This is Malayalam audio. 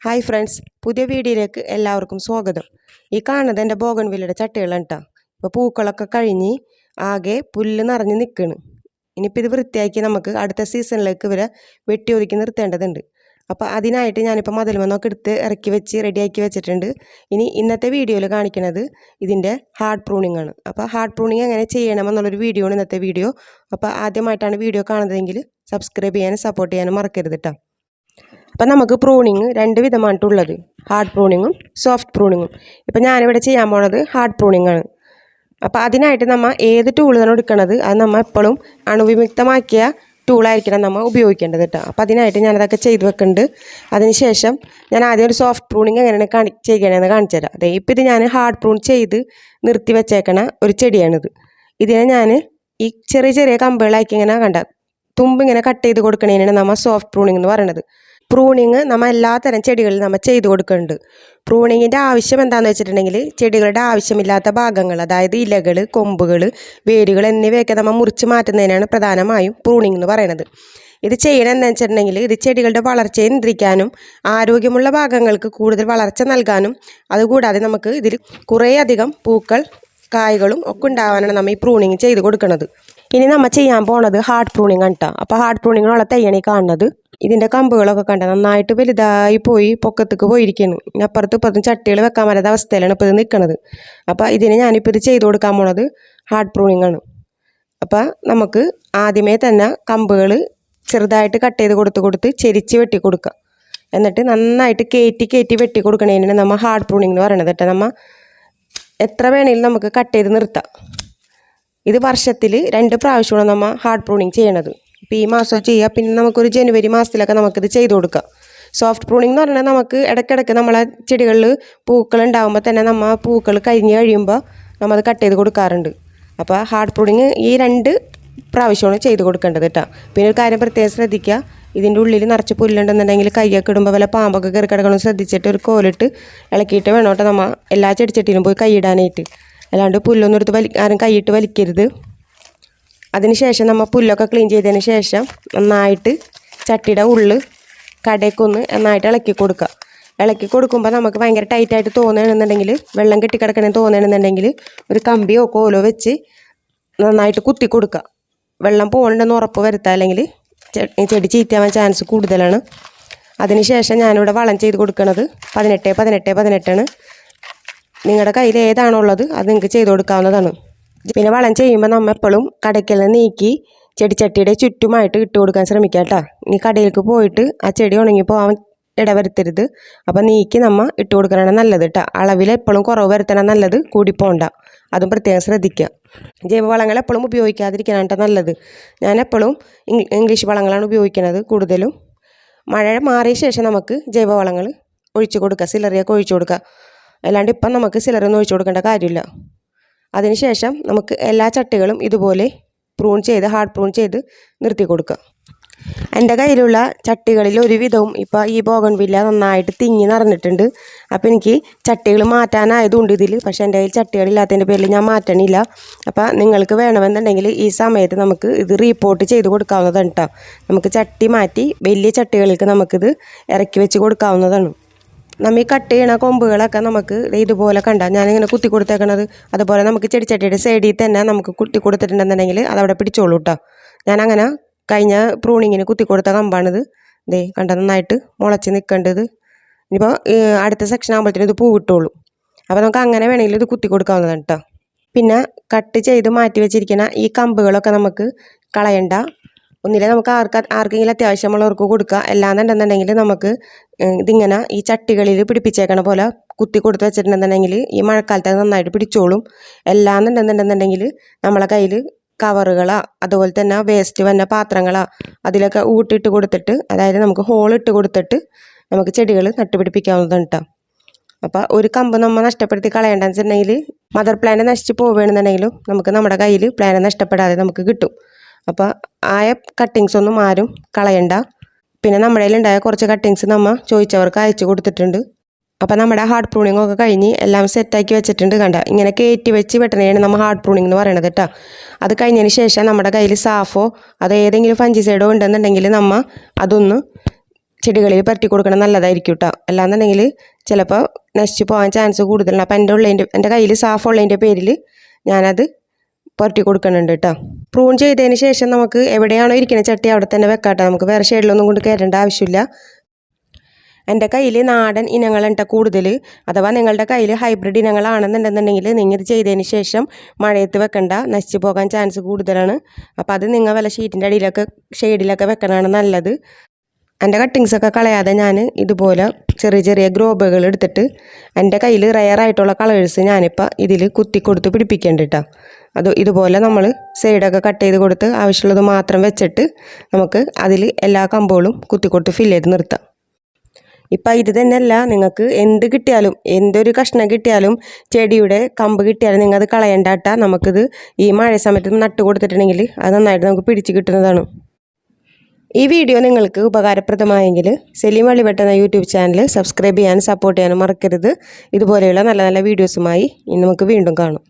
ഹായ് ഫ്രണ്ട്സ്, പുതിയ വീഡിയോയിലേക്ക് എല്ലാവർക്കും സ്വാഗതം. ഈ കാണുന്നത് എൻ്റെ ബോഗൺവില്ലയുടെ ചട്ടികളാണ് കേട്ടോ. ഇപ്പോൾ പൂക്കളൊക്കെ കഴിഞ്ഞ് ആകെ പുല്ല് നിറഞ്ഞ് നിൽക്കുകയാണ്. ഇനിയിപ്പോൾ ഇത് വൃത്തിയാക്കി നമുക്ക് അടുത്ത സീസണിലേക്ക് ഇവരെ വെട്ടി ഒതുക്കി നിർത്തേണ്ടതുണ്ട്. അപ്പോൾ അതിനായിട്ട് ഞാനിപ്പോൾ മതിൽമണ്ണൊക്കെ എടുത്ത് ഇറക്കി വെച്ച് റെഡിയാക്കി വെച്ചിട്ടുണ്ട്. ഇന്നത്തെ വീഡിയോയിൽ കാണിക്കുന്നത് ഇതിൻ്റെ ഹാർഡ് പ്രൂണിംഗ് ആണ്. അപ്പോൾ ഹാർഡ് പ്രൂണിംഗ് എങ്ങനെ ചെയ്യണമെന്നുള്ളൊരു വീഡിയോ ആണ് ഇന്നത്തെ വീഡിയോ. അപ്പോൾ ആദ്യമായിട്ടാണ് വീഡിയോ കാണുന്നതെങ്കിൽ സബ്സ്ക്രൈബ് ചെയ്യാനും സപ്പോർട്ട് ചെയ്യാനും മറക്കരുത് കേട്ടോ. അപ്പം നമുക്ക് പ്രൂണിങ് രണ്ട് വിധമായിട്ടുള്ളത്, ഹാർഡ് പ്രൂണിങ്ങും സോഫ്റ്റ് പ്രൂണിങ്ങും. ഇപ്പം ഞാനിവിടെ ചെയ്യാൻ പോണത് ഹാർഡ് പ്രൂണിങ് ആണ്. അപ്പോൾ അതിനായിട്ട് നമ്മൾ ഏത് ടൂളാണ് എടുക്കുന്നത് അത് നമ്മൾ എപ്പോഴും അണുവിമുക്തമാക്കിയ ടൂളായിരിക്കണം നമ്മൾ ഉപയോഗിക്കേണ്ടത് കേട്ടോ. അപ്പോൾ അതിനായിട്ട് ഞാനതൊക്കെ ചെയ്ത് വെക്കുന്നുണ്ട്. അതിനുശേഷം ഞാൻ ആദ്യം ഒരു സോഫ്റ്റ് പ്രൂണിങ് എങ്ങനെയാണ് ചെയ്യണമെന്ന് കാണിച്ചു തരാം. അതെ, ഇപ്പോൾ ഇത് ഞാൻ ഹാർഡ് പ്രൂൺ ചെയ്ത് നിർത്തി വെച്ചേക്കണ ഒരു ചെടിയാണിത്. ഇതിനെ ഞാൻ ഈ ചെറിയ ചെറിയ കമ്പുകളാക്കി ഇങ്ങനെ കണ്ട തുമ്പിങ്ങനെ കട്ട് ചെയ്ത് കൊടുക്കണേനാണ് നമ്മൾ സോഫ്റ്റ് പ്രൂണിങ് എന്ന് പറയുന്നത്. പ്രൂണിങ് നമ്മൾ എല്ലാത്തരം ചെടികളിൽ നമ്മൾ ചെയ്ത് കൊടുക്കുന്നുണ്ട്. പ്രൂണിങ്ങിൻ്റെ ആവശ്യം എന്താണെന്ന് വെച്ചിട്ടുണ്ടെങ്കിൽ ചെടികളുടെ ആവശ്യമില്ലാത്ത ഭാഗങ്ങൾ, അതായത് ഇലകൾ, കൊമ്പുകൾ, വേരുകൾ എന്നിവയൊക്കെ നമ്മൾ മുറിച്ച് മാറ്റുന്നതിനാണ് പ്രധാനമായും പ്രൂണിങ് എന്ന് പറയുന്നത്. ഇത് ചെയ്യണം എന്താണെന്ന് വെച്ചിട്ടുണ്ടെങ്കിൽ ഇത് ചെടികളുടെ വളർച്ചയെ നിയന്ത്രിക്കാനും ആരോഗ്യമുള്ള ഭാഗങ്ങൾക്ക് കൂടുതൽ വളർച്ച നൽകാനും അതുകൂടാതെ നമുക്ക് ഇതിൽ കുറേയധികം പൂക്കൾ കായ്കളും ഒക്കെ ഉണ്ടാവാനാണ് നമ്മൾ ഈ പ്രൂണിങ് ചെയ്ത് കൊടുക്കുന്നത്. ഇനി നമ്മൾ ചെയ്യാൻ പോണത് ഹാർഡ് പ്രൂണിങ് ആണ് കേട്ടോ. അപ്പോൾ ഹാർഡ് പ്രൂണിങ്ങിനുള്ള തയ്യണി കാണുന്നത് ഇതിൻ്റെ കമ്പുകളൊക്കെ കണ്ട നന്നായിട്ട് വലുതായി പോയി പൊക്കത്തേക്ക് പോയിരിക്കുന്നു. അപ്പുറത്തും ഇപ്പുറത്തും ചട്ടികൾ വെക്കാൻ പറ്റാത്ത അവസ്ഥയിലാണ് ഇപ്പോൾ ഇത് നിൽക്കുന്നത്. അപ്പോൾ ഇതിന് ഞാനിപ്പോൾ ഇത് ചെയ്ത് കൊടുക്കാൻ പോണത് ഹാർഡ് പ്രൂണിങ് ആണ്. അപ്പോൾ നമുക്ക് ആദ്യമേ തന്നെ കമ്പുകൾ ചെറുതായിട്ട് കട്ട് ചെയ്ത് കൊടുത്ത് ചെരിച്ച് വെട്ടി കൊടുക്കുക. എന്നിട്ട് നന്നായിട്ട് കയറ്റി വെട്ടി കൊടുക്കണതിനാണ് നമ്മൾ ഹാർഡ് പ്രൂണിങ് എന്ന് പറയുന്നത് കേട്ടോ. നമ്മൾ എത്ര വേണമെങ്കിലും നമുക്ക് കട്ട് ചെയ്ത് നിർത്താം. ഇത് വർഷത്തിൽ 2 പ്രാവശ്യമാണ് നമ്മൾ ഹാർഡ് പ്രൂണിങ് ചെയ്യണത്. ഇപ്പോൾ ഈ മാസം ചെയ്യുക, പിന്നെ നമുക്കൊരു ജനുവരി മാസത്തിലൊക്കെ നമുക്കിത് ചെയ്ത് കൊടുക്കാം. സോഫ്റ്റ് പ്രൂണിങ് എന്ന് പറഞ്ഞാൽ നമുക്ക് ഇടയ്ക്കിടയ്ക്ക് നമ്മളെ ചെടികളിൽ പൂക്കൾ ഉണ്ടാകുമ്പോൾ തന്നെ നമ്മൾ പൂക്കൾ കരിഞ്ഞ് കഴിയുമ്പോൾ നമ്മൾ അത് കട്ട് ചെയ്ത് കൊടുക്കാറുണ്ട്. അപ്പോൾ ഹാർഡ് പ്രൂണിങ് ഈ 2 പ്രാവശ്യമാണ് ചെയ്ത് കൊടുക്കേണ്ടത് കേട്ടോ. പിന്നെ ഒരു കാര്യം പ്രത്യേകം ശ്രദ്ധിക്കുക, ഇതിൻ്റെ ഉള്ളിൽ നിറച്ച് പുല്ലുണ്ടെന്നുണ്ടെങ്കിൽ കൈയൊക്കെ ഇടുമ്പോൾ വല്ല പാമ്പൊക്കെ കയറി കിടക്കണം ശ്രദ്ധിച്ചിട്ട് ഒരു കോലിട്ട് ഇളക്കിയിട്ട് വേണം കേട്ടോ നമ്മൾ എല്ലാ ചെടിച്ചട്ടിയിലും പോയി കൈയിടാനായിട്ട്. അല്ലാണ്ട് പുല്ലൊന്നും എടുത്ത് ആരും കൈയിട്ട് വലിക്കരുത്. അതിനുശേഷം നമ്മൾ പുല്ലൊക്കെ ക്ലീൻ ചെയ്തതിന് ശേഷം നന്നായിട്ട് ചട്ടിയുടെ ഉള്ളിൽ കടയ്ക്കൊന്ന് നന്നായിട്ട് ഇളക്കി കൊടുക്കുക. ഇളക്കി കൊടുക്കുമ്പോൾ നമുക്ക് ഭയങ്കര ടൈറ്റായിട്ട് തോന്നുകയാണെന്നുണ്ടെങ്കിൽ, വെള്ളം കെട്ടിക്കിടക്കണമെന്ന് തോന്നുകയാണെന്നുണ്ടെങ്കിൽ ഒരു കമ്പിയോ കോലോ വെച്ച് നന്നായിട്ട് കുത്തി കൊടുക്കുക. വെള്ളം പോകണമെന്ന് ഉറപ്പ് വരുത്തുക, അല്ലെങ്കിൽ ചെടി ചീത്തയാവാൻ ചാൻസ് കൂടുതലാണ്. അതിനുശേഷം ഞാനിവിടെ വളം ചെയ്ത് കൊടുക്കുന്നത് 18-18-18 നിങ്ങളുടെ കയ്യിൽ ഏതാണോ ഉള്ളത് അത് നിങ്ങൾക്ക് ചെയ്ത് കൊടുക്കാവുന്നതാണ്. പിന്നെ വളം ചെയ്യുമ്പോൾ നമ്മൾ എപ്പോഴും കടയ്ക്കെല്ലാം നീക്കി ചെടിച്ചട്ടിയുടെ ചുറ്റുമായിട്ട് ഇട്ട് കൊടുക്കാൻ ശ്രമിക്കുക കേട്ടോ. ഇനി കടയിലേക്ക് പോയിട്ട് ആ ചെടി ഉണങ്ങിപ്പോവാൻ ഇടവരുത്തരുത്. അപ്പോൾ നീക്കി നമ്മൾ ഇട്ട് കൊടുക്കാനാണ് നല്ലത് കേട്ടോ. അളവിൽ എപ്പോഴും കുറവ് വരുത്തണം നല്ലത്, കൂടിപ്പോണ്ട. അതും പ്രത്യേകം ശ്രദ്ധിക്കുക. ജൈവവളങ്ങൾ എപ്പോഴും ഉപയോഗിക്കാതിരിക്കാനാണ് കേട്ടോ നല്ലത്. ഞാൻ എപ്പോഴും ഇംഗ്ലീഷ് വളങ്ങളാണ് ഉപയോഗിക്കുന്നത് കൂടുതലും. മഴ മാറിയ ശേഷം നമുക്ക് ജൈവവളങ്ങൾ ഒഴിച്ചു കൊടുക്കുക, സിലറിയൊക്കെ ഒഴിച്ചു കൊടുക്കുക. അല്ലാണ്ട് ഇപ്പം നമുക്ക് സിലറൊന്നും ഒഴിച്ചു കൊടുക്കേണ്ട കാര്യമില്ല. അതിനുശേഷം നമുക്ക് എല്ലാ ചട്ടികളും ഇതുപോലെ ഹാർഡ് പ്രൂൺ ചെയ്ത് നിർത്തി കൊടുക്കുക. എൻ്റെ കയ്യിലുള്ള ചട്ടികളിൽ ഒരുവിധവും ഇപ്പോൾ ഈ ബോഗൺവില്ല നന്നായിട്ട് തിങ്ങി നിറഞ്ഞിട്ടുണ്ട്. അപ്പോൾ എനിക്ക് ചട്ടികൾ മാറ്റാനായതുകൊണ്ട് ഇതിൽ, പക്ഷേ എൻ്റെ കയ്യിൽ ചട്ടികളില്ലാത്തതിൻ്റെ പേരിൽ ഞാൻ മാറ്റണില്ല. അപ്പോൾ നിങ്ങൾക്ക് വേണമെന്നുണ്ടെങ്കിൽ ഈ സമയത്ത് നമുക്ക് ഇത് റീപോർട്ട് ചെയ്ത് കൊടുക്കാവുന്നതാണ് കേട്ടോ. നമുക്ക് ചട്ടി മാറ്റി വലിയ ചട്ടികൾക്ക് നമുക്കിത് ഇറക്കി വെച്ച് കൊടുക്കാവുന്നതാണ്. നമ്മൾ ഈ കട്ട് ചെയ്യണ കൊമ്പുകളൊക്കെ നമുക്ക് ഇതുപോലെ ഞാനിങ്ങനെ കുത്തി കൊടുത്തേക്കണത്, അതുപോലെ നമുക്ക് ചെടിച്ചട്ടിയുടെ സൈഡിൽ തന്നെ നമുക്ക് കുത്തി കൊടുത്തിട്ടുണ്ടെന്നുണ്ടെങ്കിൽ അതവിടെ പിടിച്ചോളൂ കേട്ടോ. ഞാനങ്ങനെ കഴിഞ്ഞ പ്രൂണിങ്ങിന് കുത്തി കൊടുത്ത കമ്പാണിത്. നന്നായിട്ട് മുളച്ച് നിൽക്കേണ്ടത്. ഇനിയിപ്പോൾ അടുത്ത സെക്ഷൻ ആകുമ്പോഴത്തേനും ഇത് പൂ കിട്ടുള്ളൂ. അപ്പോൾ നമുക്ക് അങ്ങനെ വേണമെങ്കിൽ ഇത് കുത്തി കൊടുക്കാവുന്നതാണ് കേട്ടോ. പിന്നെ കട്ട് ചെയ്ത് മാറ്റി വെച്ചിരിക്കുന്ന ഈ കമ്പുകളൊക്കെ നമുക്ക് കളയണ്ട. ഒന്നിലെ നമുക്ക് ആർക്കെങ്കിലും അത്യാവശ്യമുള്ളവർക്ക് കൊടുക്കുക. അല്ലാന്നുണ്ടെന്നുണ്ടെങ്കിൽ നമുക്ക് ഇതിങ്ങനെ ഈ ചട്ടികളിൽ പിടിപ്പിച്ചേക്കണ പോലെ കുത്തി കൊടുത്ത് വെച്ചിട്ടുണ്ടെന്നുണ്ടെങ്കിൽ ഈ മഴക്കാലത്ത് അത് നന്നായിട്ട് പിടിച്ചോളും. അല്ലാന്നുണ്ടെന്നുണ്ടെന്നുണ്ടെങ്കിൽ നമ്മളെ കയ്യിൽ കവറുകളോ അതുപോലെ തന്നെ വേസ്റ്റ് വന്ന പാത്രങ്ങളോ അതിലൊക്കെ ഊട്ടിട്ട് കൊടുത്തിട്ട്, അതായത് നമുക്ക് ഹോളിട്ട് കൊടുത്തിട്ട് നമുക്ക് ചെടികൾ നട്ടുപിടിപ്പിക്കാവുന്നതാണ് കേട്ടോ. അപ്പോൾ ഒരു കമ്പ് നമ്മൾ നഷ്ടപ്പെടുത്തി കളയേണ്ടതെന്ന് വെച്ചിട്ടുണ്ടെങ്കിൽ മദർ പ്ലാന്റ് നശിച്ച് പോവുകയാണെന്നുണ്ടെങ്കിലും നമുക്ക് നമ്മുടെ കയ്യിൽ പ്ലാന്റ് നഷ്ടപ്പെടാതെ നമുക്ക് കിട്ടും. അപ്പോൾ ആയ കട്ടിങ്സ് ഒന്നും ആരും കളയണ്ട. പിന്നെ നമ്മുടെ കയ്യിലുണ്ടായ കുറച്ച് കട്ടിങ്സ് നമ്മൾ ചോദിച്ചവർക്ക് അയച്ചു കൊടുത്തിട്ടുണ്ട്. അപ്പോൾ നമ്മുടെ ഹാർഡ് പ്രൂണിങ് ഒക്കെ കഴിഞ്ഞ് എല്ലാം സെറ്റാക്കി വെച്ചിട്ടുണ്ട്. ഇങ്ങനെ കയറ്റി വെച്ച് വെട്ടണയാണ് നമ്മൾ ഹാർഡ് പ്രൂണിങ് എന്ന് പറയുന്നത് കേട്ടോ. അത് കഴിഞ്ഞതിന് ശേഷം നമ്മുടെ കയ്യിൽ സാഫോ അത് ഏതെങ്കിലും ഫംഗിസൈഡോ ഉണ്ടെന്നുണ്ടെങ്കിൽ നമ്മൾ അതൊന്ന് ചെടികളിൽ പരട്ടി കൊടുക്കണം നല്ലതായിരിക്കും കേട്ടോ. അല്ലാന്നുണ്ടെങ്കിൽ ചിലപ്പോൾ നശിച്ച് പോകാൻ ചാൻസ് കൂടുതലാണ്. അപ്പോൾ എൻ്റെ കയ്യിൽ സാഫ് ഉള്ളതിൻ്റെ പേരിൽ ഞാനത് പുരട്ടി കൊടുക്കുന്നുണ്ട് കേട്ടോ. പ്രൂൺ ചെയ്തതിന് ശേഷം നമുക്ക് എവിടെയാണോ ഇരിക്കുന്ന ചട്ടി അവിടെ തന്നെ വെക്കാട്ടോ. നമുക്ക് വേറെ ഷെയ്ഡിലൊന്നും കൊണ്ട് കയറേണ്ട ആവശ്യമില്ല. എൻ്റെ കയ്യിൽ നാടൻ ഇനങ്ങളുണ്ട് കൂടുതൽ. അഥവാ നിങ്ങളുടെ കയ്യിൽ ഹൈബ്രിഡ് ഇനങ്ങളാണെന്നുണ്ടെന്നുണ്ടെങ്കിൽ നിങ്ങൾ ഇത് ചെയ്തതിന് ശേഷം മഴയത്ത് വെക്കണ്ട, നശിച്ച് പോകാൻ ചാൻസ് കൂടുതലാണ്. അപ്പോൾ അത് നിങ്ങൾ വല്ല ഷീറ്റിൻ്റെ അടിയിലൊക്കെ ഷെയ്ഡിലൊക്കെ വെക്കണതാണ് നല്ലത്. എൻ്റെ കട്ടിങ്സൊക്കെ കളയാതെ ഞാൻ ഇതുപോലെ ചെറിയ ചെറിയ ഗ്രോബുകൾ എടുത്തിട്ട് എൻ്റെ കയ്യിൽ റെയറായിട്ടുള്ള കളേഴ്സ് ഞാനിപ്പോൾ ഇതിൽ കുത്തി കൊടുത്ത് പിടിപ്പിക്കേണ്ട കേട്ടോ. അത് ഇതുപോലെ നമ്മൾ സൈഡൊക്കെ കട്ട് ചെയ്ത് കൊടുത്ത് ആവശ്യമുള്ളത് മാത്രം വെച്ചിട്ട് നമുക്ക് അതിൽ എല്ലാ കമ്പുകളും കുത്തി കൊടുത്ത് ഫില്ല് ചെയ്ത് നിർത്താം. ഇപ്പം ഇത് തന്നെയല്ല, നിങ്ങൾക്ക് എന്ത് കിട്ടിയാലും, എന്തൊരു കഷ്ണം കിട്ടിയാലും, ചെടിയുടെ കമ്പ് കിട്ടിയാലും നിങ്ങൾ അത് കളയണ്ട കേട്ടോ. നമുക്കിത് ഈ മഴ സമയത്ത് നട്ട് കൊടുത്തിട്ടുണ്ടെങ്കിൽ അത് നന്നായിട്ട് നമുക്ക് പിടിച്ച് കിട്ടുന്നതാണ്. ഈ വീഡിയോ നിങ്ങൾക്ക് ഉപകാരപ്രദമായെങ്കിൽ സലീം വള്ളിവട്ടം എന്ന യൂട്യൂബ് ചാനൽ സബ്സ്ക്രൈബ് ചെയ്യാനും സപ്പോർട്ട് ചെയ്യാനും മറക്കരുത്. ഇതുപോലെയുള്ള നല്ല നല്ല വീഡിയോസുമായി ഇനി നമുക്ക് വീണ്ടും കാണാം.